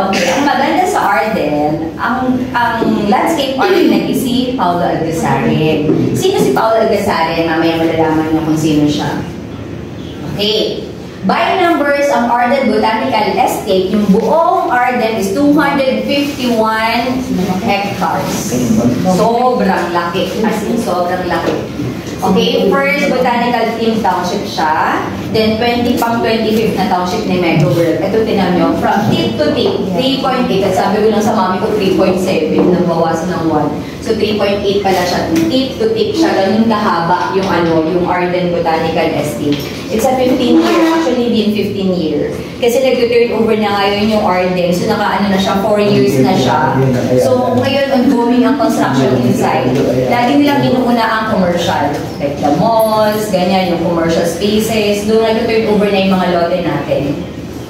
Okay, ang maganda sa Arden, ang landscape architect is si Paulo Algasarin. Sino si Paulo Algasarin? Mamaya malalaman niyo kung sino siya. Okay. By numbers, ang Arden Botanical Estate, yung buong Arden is 251 hectares. Sobrang laki. As in, sobrang laki. Okay, first Botanical Theme Township siya. Then 25th na township ni Metro World. Ito tinan nyo, from tip to tip, 3.8. At sabi ko lang sa mami ko, 3.7. Nabawasan ng 1. So 3.8 pala siya. Tip to tip siya. Ganun kahaba yung Arden Botanical Estate. It's a 15-year. Actually, din 15-year. Kasi nag-turn over na ngayon yung Arden. So naka-ano na siya, 4 years na siya. So ngayon, ongoing ang construction inside. Lagi nilang inuna ang commercial. Like the malls, ganyan, yung commercial spaces. Doon nag-turn over na yung mga lote natin.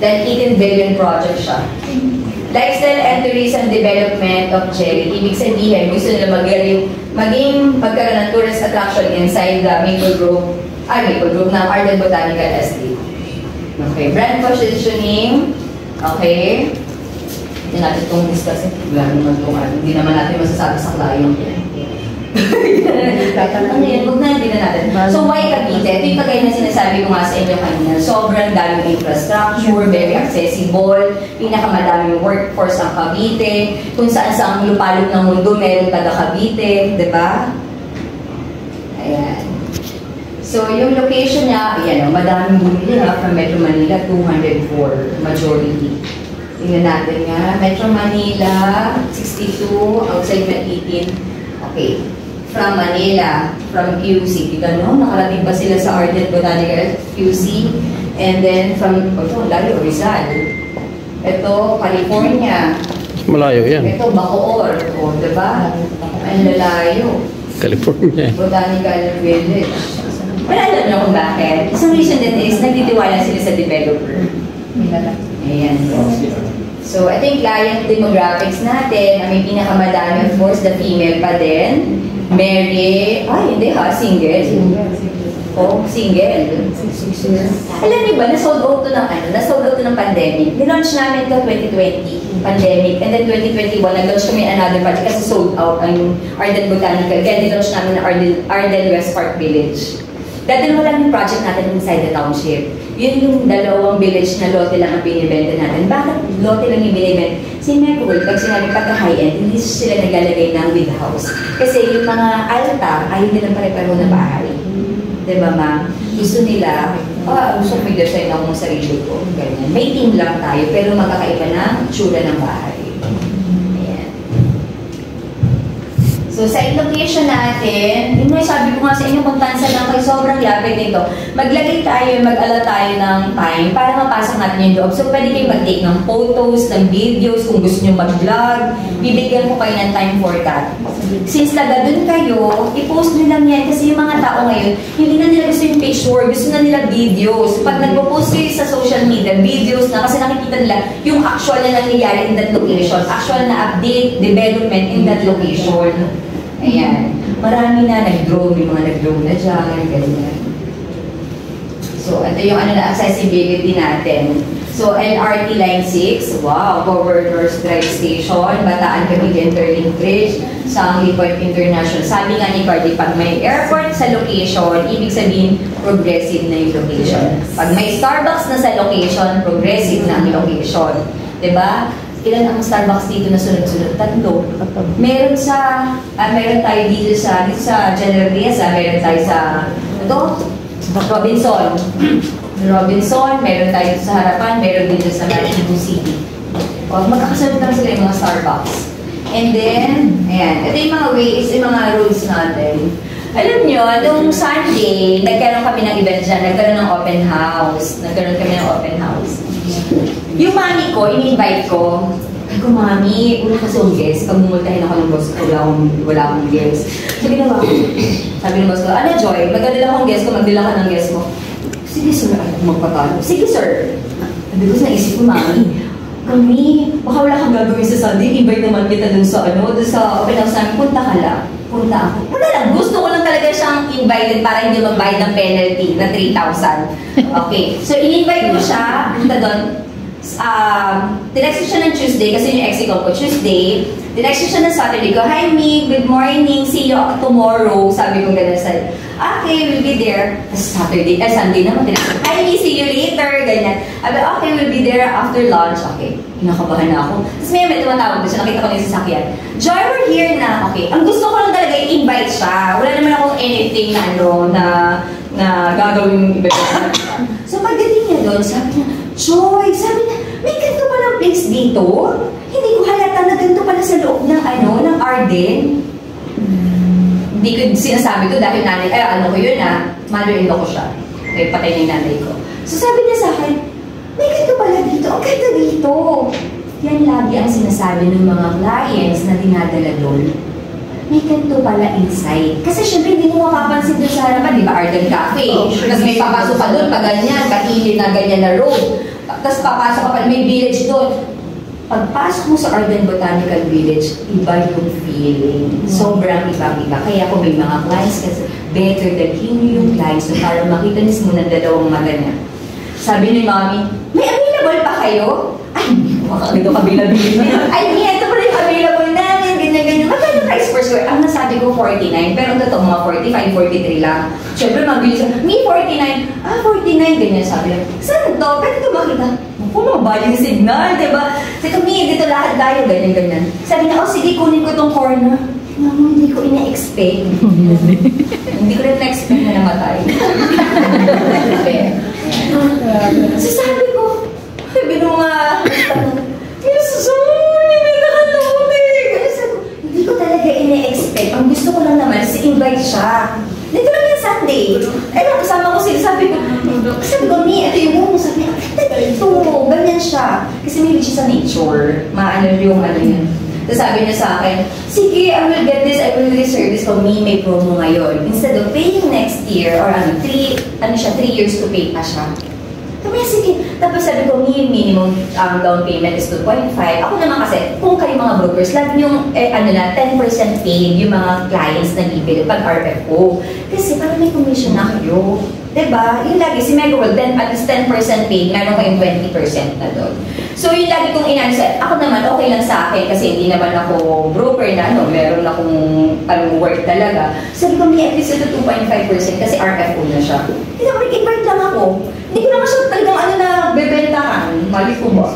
Then 18 billion project siya. Lifestyle and tourism development of Cherry. Ibig sabihin, gusto nila maging pagkaroon ng tourist attraction inside the Maple Grove ng Arden Botanical Estate. Okay, brand positioning. Okay. Hindi natin itong discuss. Hindi naman natin masasabi sa client. Huwag na, hindi na natin. So, why Cavite? Ito yung kagaya na sinasabi ko nga sa inyo kanina. Sobrang daming infrastructure, very accessible, pinakamadaming workforce ang Cavite, kung saan lupalop ng mundo, meron taga Cavite, di ba? Ayan. So, yung location niya, ayan, madaming bumili na from Metro Manila, 204, majority. Tingnan natin nga, Metro Manila, 62, outside na 18. Okay. From Manila, from QC. Tignan, nakarating pa sila sa Arden Botanical QC. And then from, layo, Rizal. Ito, California. Malayo yan. Ito, Bacoor. O, diba? Ang lalayo. California. Botanical Village. Wala alam niyo kung bakit. Isang reason din is, nagtitiwala sila sa developer. Ayan. So, ito yung client demographics natin. May pinakamadami, of course, the female pa din. Mary, hindi ha, single. Oh, single. Alam niyo ba, na-sold out to ng pandemic. Nilaunch namin ito 2020, pandemic. And then 2021, nag-launch kami another project kasi sold out ang Arden Botanical. Kaya nilaunch namin ang Arden West Park Village. Dati lang yung project natin inside the township. Yun yung dalawang village na lote lang ang binibenta natin. Bakit lote lang yung binibenta? Si Microwave, pag sinabi pagka-high-end, hindi sila naglalagay ng with house. Kasi yung mga alta, ayaw nilang pare-pareho na bahay. Diba, ma'am? Gusto nila, gusto ko may design ako ng sarili ko. Ganyan. May team lang tayo, pero magkakaiba ng tsura ng bahay. So, sa location natin, yung sabi ko nga sa inyo, kung tansa lang kayo, sobrang lapit nito. Mag-ala tayo ng time para mapasok natin yung loob. So, pwede kayo mag-take ng photos, ng videos, kung gusto nyo mag-vlog. Bibigyan ko kayo ng time for that. Since taga dun kayo, i-post nyo lang yan. Kasi yung mga tao ngayon, hindi na nila gusto yung picture, gusto na nila videos. Pag nagpo-post kayo sa social media, videos na, kasi nakikita nila yung actual na nangyayari in that location. Actual na update, development in that location. Ayan. Marami na nag-drone, yung mga nag-drone na dyan, ganyan. So, ito yung accessibility natin. So, LRT Line 6, wow, Governors Drive Station, Bataan Cavite Interlink Bridge, Sangley Point International. Sabi nga ni Cardi, pag may airport sa location, ibig sabihin, progressive na yung location. Pag may Starbucks na sa location, progressive na ang location. Diba? Ilan ang Starbucks dito na sunod-sunod? 3. Meron tayo dito sa General Riaz, meron tayo sa Robinson. Meron tayo sa harapan, meron dito sa Cebu City. Magkakasunod lang sila yung mga Starbucks. And then, ayan, ito yung mga ways, yung mga roads natin. Alam nyo, noong Sunday, nagkaroon kami ng event dyan, nagkaroon ng open house. Yung mami ko, in-invite ko. Ay ko, mami, una kasi yung guest. Pag mumultahin ako ng boss ko, wala akong guest. So, ginawa ko. Sabi ng boss ko, ano, Joy, magdadala akong guest ko, magdala ka ng guest mo. Sige, sir, ako magpapalo. Sige, sir. Sabi ko, naisip ko, mami, kami, baka wala kang gagawin sa Sunday, invite naman kita dun sa open house namin, punta ka lang. Punta ako. Wala lang, gusto ko lang talaga siyang invited para hindi magbayad ng penalty na 3,000. Okay, so in-invite ko siya, punta doon. tinext siya ng Tuesday, kasi yung exit ko Tuesday. Tinext siya ng Saturday ko, "Hi, Mi, good morning, see you tomorrow." Sabi ko gano'n sa'yo. "Okay, we'll be there." Sunday naman, tinext, "Hi, Mi, see you later." Ganyan. Sabi, "Okay, we'll be there after lunch." Okay, kinakabahan na ako. Tapos may tumatawag ko siya, nakita ko na yung sasakyan. "Joy, we're here na." Okay, ang gusto ko lang talaga i-invite siya. Wala naman akong anything na gagawin iba. So pagdating niya doon, sabi niya, "Joy," sabi niya, "may ganito palang place dito? Hindi ko halata na ganito pala sa loob ng ng Arden." Hindi ko sinasabi to dahil nanay, ko yun mother-in-law ko siya. Okay, patay na yung nanay ko. So sabi niya sa akin, "May ganito pala dito, ang ganda dito." Yan lagi ang sinasabi ng mga clients na dinadala doon. May ganito pala inside. Kasi syempre hindi mo mapapansin doon sa harapan, di ba? Arden Cafe. Tapos may papasok ka doon, pag ganyan, kahilin na ganyan na road. Tapos papasok ka pa, may village doon. Pagpasok mo sa Arden Botanical Village, iba yung feeling. Sobrang ibang-iba. Kaya kung may mga clients, kasi better dalhin nyo yung clients na para makita mismo ng dalawang mata niya. Sabi ni Mami, "May available pa kayo?" Ay, makakito kabilabilin niya. "Ay, ito pa rin available namin." Ganyan-ganyan. Magkano price per square? Ang nasabi ko 49, pero totoo mga 45, 43 lang. Siyempre, mabilis siya, "Me, 49. 49, ganyan sabi lang. "Saan to? Pwede ito makita?" Puno ba yung signal, diba? Sabi ko, "Mi, dito lahat tayo." Ganyan-ganyan. Sabi niya, "Oh, sige, kunin ko itong corner." Mama, hindi ko ina-expect. Hindi ko rin na-expect na namatay. So sabi ko, sabi ng mga hindi ko talaga ina-expect. Ang gusto ko lang naman, invite siya. Dito lang yung Sunday. Kasama ko sila, sabi ko, "Mi, ito yung mo." Sabi niya, "Dito, ganyan siya." Kasi may siya sa nature. Maano yung yun. Tapos sabi niya sa akin, "Sige, I will get this, I will reserve this for me, may promo ngayon. Instead of paying next year, or 3 years to pay pa siya." Sabi niya, "Sige." Tapos sabi ko, minimum down payment is 2.5. Ako naman kasi, kung kayo mga brokers, lagi yung 10% paid yung mga clients na bibili pag RFO. Kasi parang may commission na kayo. Diba? Yung lagi, si Mega World, at least 10% paid, meron kayong 20% na doon. So yung lagi kong inansa, ako naman okay lang sa akin kasi hindi naman ako broker na meron akong work talaga. Sabi ko, "At least ito 2.5% kasi RFO na siya." Hindi ako nag-invite lang ako. Hindi ko naman siya talagang na bebentahan. Mali ko ba?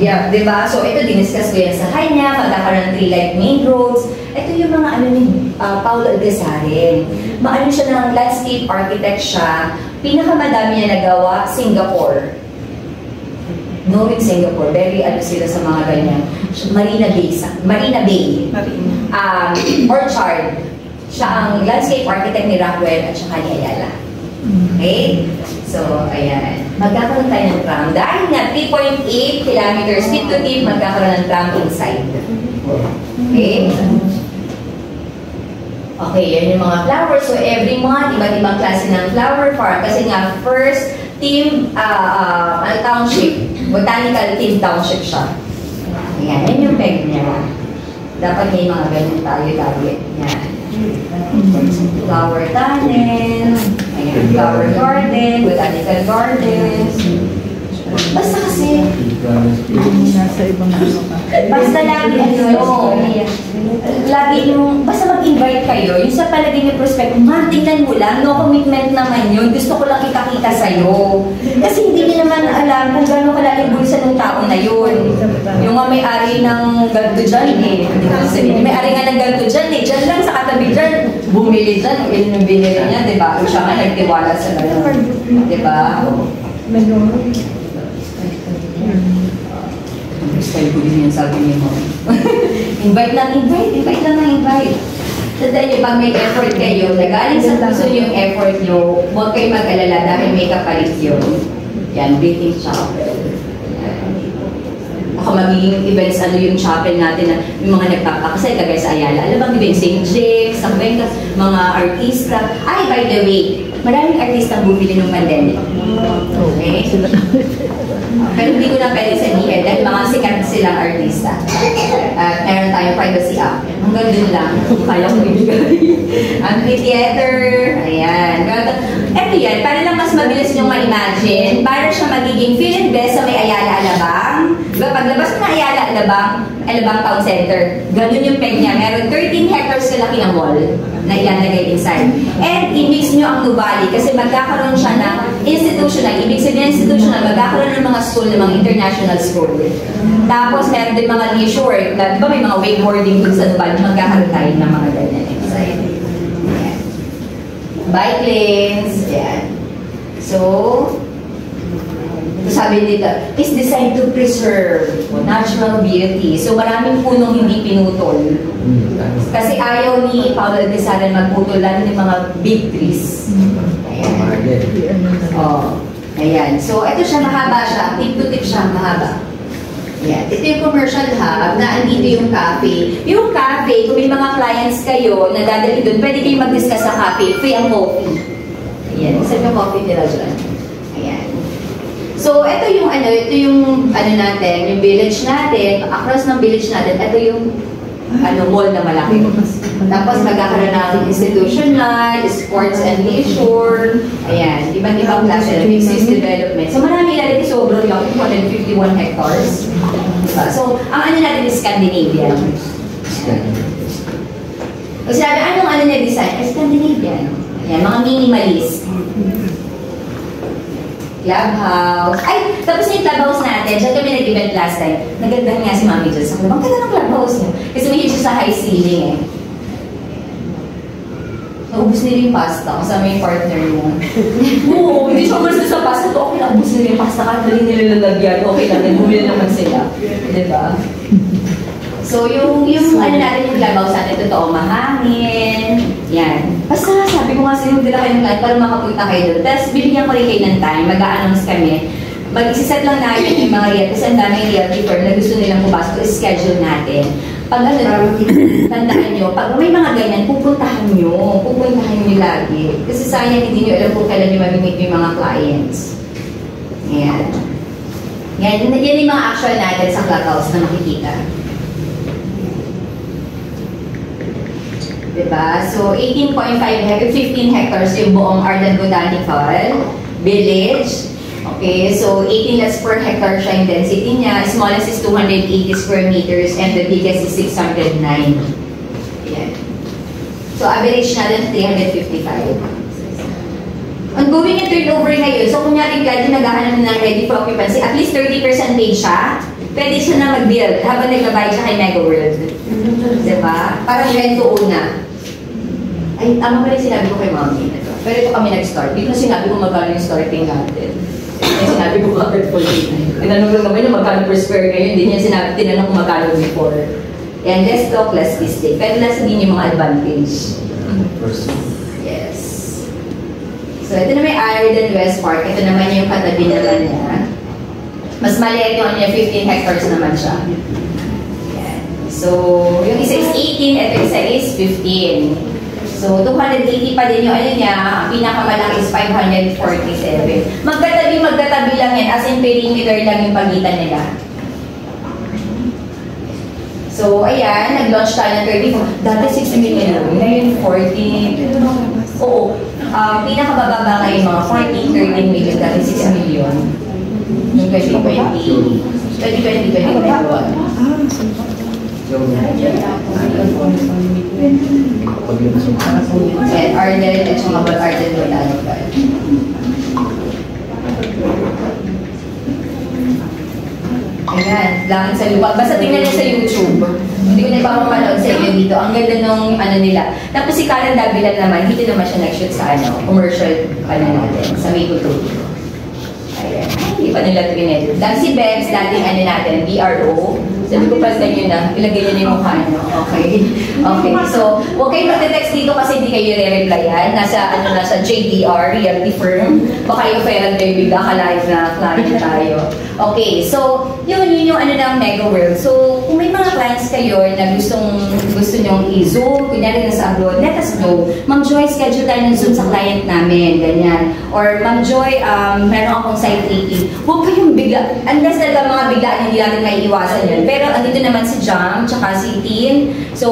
Yeah, diba? So ito, diniscuss ko yan sa kanya, magkakaroon ng 3 light main roads. Ito yung mga ni Paulo Algasarin. Maano siya ng landscape architect siya. Pinakamadami niya nagawa, Singapore. Knowing Singapore, very sila sa mga ganyan. Marina Bay. Orchard. Siya ang landscape architect ni Rockwell at saka ni Ayala. Okay? So, ayan. Magkakaroon tayo ng tram. Dahil nga 3.8 kilometers tip to tip, magkakaroon ng tram inside. Okay? Okay, yan yung mga flowers. So, every month, iba't ibang klase ng flower farm. Kasi nga, first team township, botanical team township siya. Ayan, yan yung peg niya. Dapat may mga ganyan tayo lagi. Yan. Flower tunnel, ayan, flower garden, botanical gardens. Basta kasi, nasa ibang basta lagi lagi yung, basta mag-invite kayo, yung sa palagay niyo prospect, tingnan mo lang, no commitment naman yun, gusto ko lang kita-kita sa'yo. Kasi hindi niyo naman alam kung gano'n kalaki bulsa ng tao na yun. Yung nga may-ari ng ganito dyan may-ari nga ng ganito dyan dyan lang sa katabi dyan, bumili dyan, yung binili niya, diba? Siya nga nagtiwala sa gano'n. Diba? Style ko din yung sabi niyo mo. Invite lang invite. Tandaan niyo, pag may effort kayo, nagaling sa puso yung effort niyo, huwag kayo mag-alala dahil may kapalit yun. Yan, British Chapel. Ako magiging events, yung chapel natin na yung mga nagpapakasay, kagaya sa Ayala. Alam bang events, St. James, mga artista. Ay, by the way, maraming artista ang bumili ng pandemic. Okay? Pero hindi ko na pwede sabihin dahil mga sikat silang artista. At meron tayong privacy act. Hanggang dun lang. Kaya ko ibigay. Amphitheater. Ayan. Eto yan, para lang mas mabilis nyo ma-imagine, para siya magiging Philip Best sa may Ayala Alabang. Diba, paglabas ng Ayala Alabang Town Center, ganun yung peg niya. Meron 13 hectares kalaki ng mall na ilalagay inside. And i-mix nyo ang Nuvali kasi magkakaroon siya ng institutional. Ibig sabihin institutional, magkakaroon ng mga school, ng mga international school. Tapos meron din mga leisure. Diba may mga wakeboarding dun sa Nuvali, magkakaroon tayo ng mga ganyan inside. Ayan. Bike lanes. Ayan. So, sabi dito, is designed to preserve natural beauty. So maraming punong hindi pinutol. Kasi ayaw ni Paolo Aldesaran magputol lalo ng mga big trees. Ayan. Oh. Ayan. So ito siya, mahaba siya. Tip to tip siya, mahaba. Ayan. Ito yung commercial hub na andito yung cafe. Yung cafe, kung may mga clients kayo na dadali doon, pwede kayong mag-discuss sa cafe. Free ang coffee. Ayan. Isa yung coffee nila dyan. Ayan. So, ito yung natin, yung village natin, across ng village natin, ito yung mall na malaki. Tapos magkakaroon ng institutional, sports and leisure, ayan, ibang klase ng mixed development. So, marami ilalagay sobrang yung 151 hectares. Diba? So, ang natin is Scandinavian. Kasi anong na design? Scandinavian. Ayan, mga minimalist. Clubhouse. Ay, tapos yung clubhouse natin, siya kami nag-event last time. Nagandahan nga si Mami dyan sa club. Ang ganda ng clubhouse niya. Kasi may siya sa high ceiling eh. Naubos nila yung pasta kasama yung partner mo. Oo, hindi siya umalis sa pasta. So, okay lang, ubos nila yung pasta. Dali nila lalagyan. Okay lang, bumili naman sila. Diba? So, yung natin, yung clubhouse natin, totoo, mahangin. Yan. Basta sabi ko nga sa'yo, dila kayo ng live para makapunta kayo doon. Tapos, bibigyan ko rin kayo ng time, mag-a-announce kami. Mag-isiset lang namin yung mga real, kasi ang daming realty firm na gusto nilang pupasok, schedule natin. Pag tandaan nyo, pag may mga ganyan, pupuntahan nyo lagi. Kasi sayang hindi nyo alam kung kailan nyo mamimit yung mga clients. Yan. Yan yung mga actual natin sa clubhouse na makikita. Diba? So, 18.5 hectares, 15 hectares yung buong Arden Botanical Village. Okay, so 18 lots per hectare siya yung density niya. Smallest is 280 square meters and the biggest is 609. Ayan. So, average natin 355. Ongoing yung turnover ngayon. So, kunyari glad yung naghahanap ng ready for occupancy, at least 30% paid siya, pwede siya na mag-build habang nagbabayad siya kay Mega World. Diba? Parang rent to own na. Ay, tama pa rin sinabi ko kay Mami. Pero ito kami nag-start. Di ko sinabi ko magkano yung starting natin. Ay, sinabi ko bakit 49. Tinanong lang naman yung magkano per square ngayon. Hindi niya sinabi, tinanong ko magkano before. And let's talk, let's mistake. Pero nasa din yung mga advantage. Yes. So, ito na may Arden West Park. Ito naman yung katabi naman niya. Mas maliit yung 15 hectares naman siya. Yan. So, yung isa is 18, ito isa is 15. So, 280 pa din yung niya, ang pinakamalaki is 547. Magkatabi lang yan, as in perimeter lang yung pagitan nila. So, ayan, nag-launch tayo ng 34. Dati 6 million, ngayon 40. Oo, pinakabababa ngayon mga 13 million, dati 6 million. Yung 2020-2021. And Arden at saka Arden Botanical. Ayan, langit sa lupa. Basta tingnan niyo sa YouTube. Hindi ko na ipapapanood sa inyo dito. Ang ganda nung nila. Tapos si Karen Davilan naman, hindi naman siya nag-shoot sa commercial natin, sa May Tutulo. Ayan. Hindi pa nila trinedit. Dahil si Bex, dating natin, BRO. Sabi ko pa sa inyo na, ilagay niyo na yung mukha niyo. Okay. Okay. So, huwag kayo mag-text dito kasi hindi kayo re-replyan. Nasa, nasa JDR, realty firm. Baka yung offeran kayo bigla ka-live na client tayo. Okay. So, yun yung ng Mega World. So, kung may mga clients kayo na gusto nyong i-Zoom, kunyari nasa abroad, let us know. Ma'am Joy, schedule tayo ng Zoom sa client namin, ganyan. Or Ma'am Joy, meron akong site taking. Huwag kayong bigla, unless talaga mga biglaan, hindi natin may iwasan yun. Pero andito naman si Jam, tsaka si Tin. So,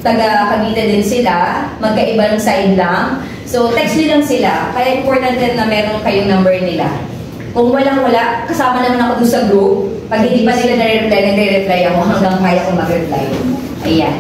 taga-Cavite din sila, magkaiba ng side lang. So, text nyo lang sila. Kaya important din na meron kayong number nila. Kung walang-wala, kasama naman ako doon sa group. Pag hindi pa nila nare-reply ako hanggang kaya ko mag-reply. Ayan.